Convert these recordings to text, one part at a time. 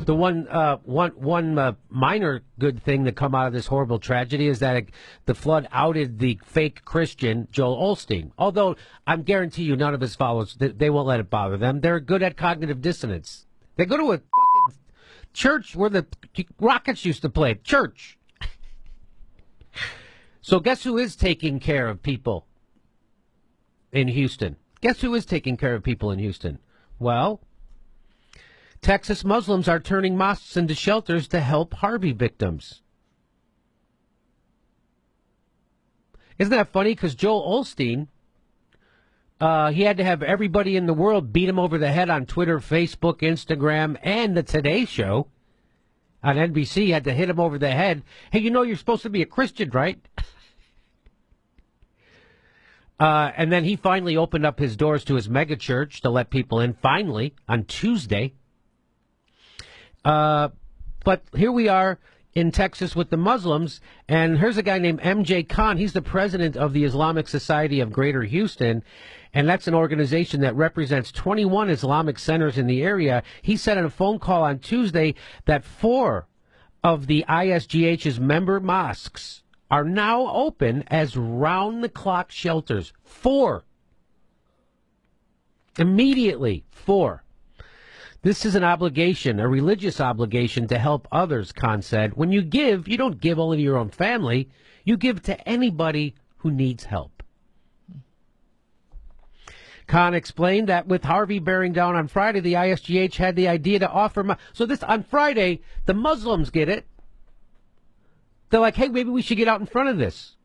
The one minor good thing that come out of this horrible tragedy is that the flood outed the fake Christian Joel Osteen. Although I guarantee you, none of his followers they won't let it bother them. They're good at cognitive dissonance. They go to a fucking church where the Rockets used to play. Church. So guess who is taking care of people in Houston? Guess who is taking care of people in Houston? Well, Texas Muslims are turning mosques into shelters to help Harvey victims. Isn't that funny? Because Joel Osteen, he had to have everybody in the world beat him over the head on Twitter, Facebook, Instagram, and the Today Show on NBC had to hit him over the head. Hey, you know you're supposed to be a Christian, right? And then he finally opened up his doors to his mega church to let people in, finally, on Tuesday. But here we are in Texas with the Muslims, and here's a guy named M.J. Khan. He's the president of the Islamic Society of Greater Houston, and that's an organization that represents 21 Islamic centers in the area. He said in a phone call on Tuesday that 4 of the ISGH's member mosques are now open as round-the-clock shelters. 4. Immediately, 4. This is an obligation, a religious obligation to help others, Khan said. When you give, you don't give only to your own family. You give to anybody who needs help. Khan explained that with Harvey bearing down on Friday, the ISGH had the idea to offer... So this on Friday, the Muslims get it. They're like, hey, maybe we should get out in front of this.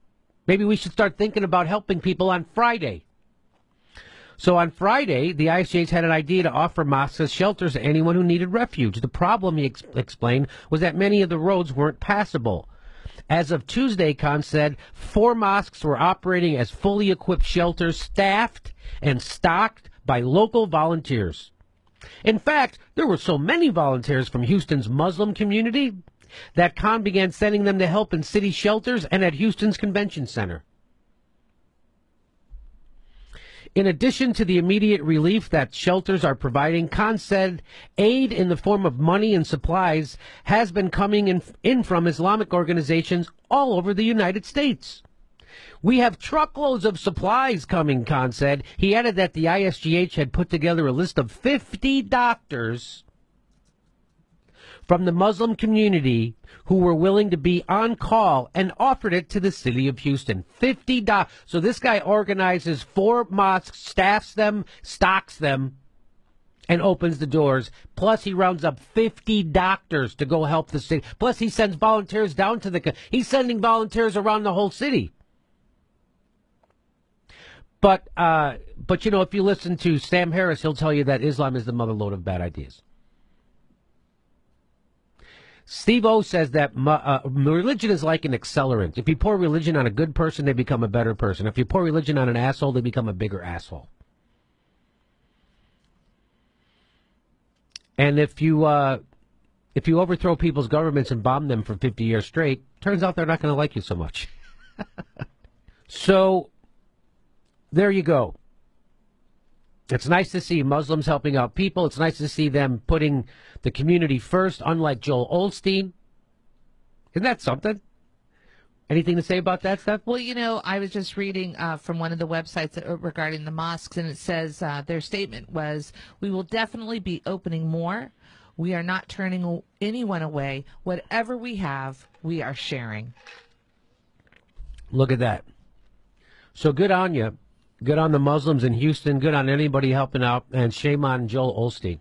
Maybe we should start thinking about helping people on Friday. So on Friday, the ISGH had an idea to offer mosques as shelters to anyone who needed refuge. The problem, he explained, was that many of the roads weren't passable. As of Tuesday, Khan said, 4 mosques were operating as fully equipped shelters, staffed and stocked by local volunteers. In fact, there were so many volunteers from Houston's Muslim community that Khan began sending them to help in city shelters and at Houston's Convention Center. In addition to the immediate relief that shelters are providing, Khan said aid in the form of money and supplies has been coming in from Islamic organizations all over the United States. We have truckloads of supplies coming, Khan said. He added that the ISGH had put together a list of 50 doctors from the Muslim community who were willing to be on call and offered it to the city of Houston. 50 doctors. So this guy organizes 4 mosques, staffs them, stocks them, and opens the doors. Plus he rounds up 50 doctors to go help the city. Plus he sends volunteers down to the... He's sending volunteers around the whole city. But you know, if you listen to Sam Harris, he'll tell you that Islam is the motherlode of bad ideas. Steve O says that religion is like an accelerant. If you pour religion on a good person, they become a better person. If you pour religion on an asshole, they become a bigger asshole. And if you overthrow people's governments and bomb them for 50 years straight, turns out they're not going to like you so much. So there you go. It's nice to see Muslims helping out people. It's nice to see them putting the community first, unlike Joel Osteen. Isn't that something? Anything to say about that stuff? Well, you know, I was just reading from one of the websites regarding the mosques, and it says their statement was, we will definitely be opening more. We are not turning anyone away. Whatever we have, we are sharing. Look at that. So good on you. Good on the Muslims in Houston. Good on anybody helping out. And shame on Joel Osteen.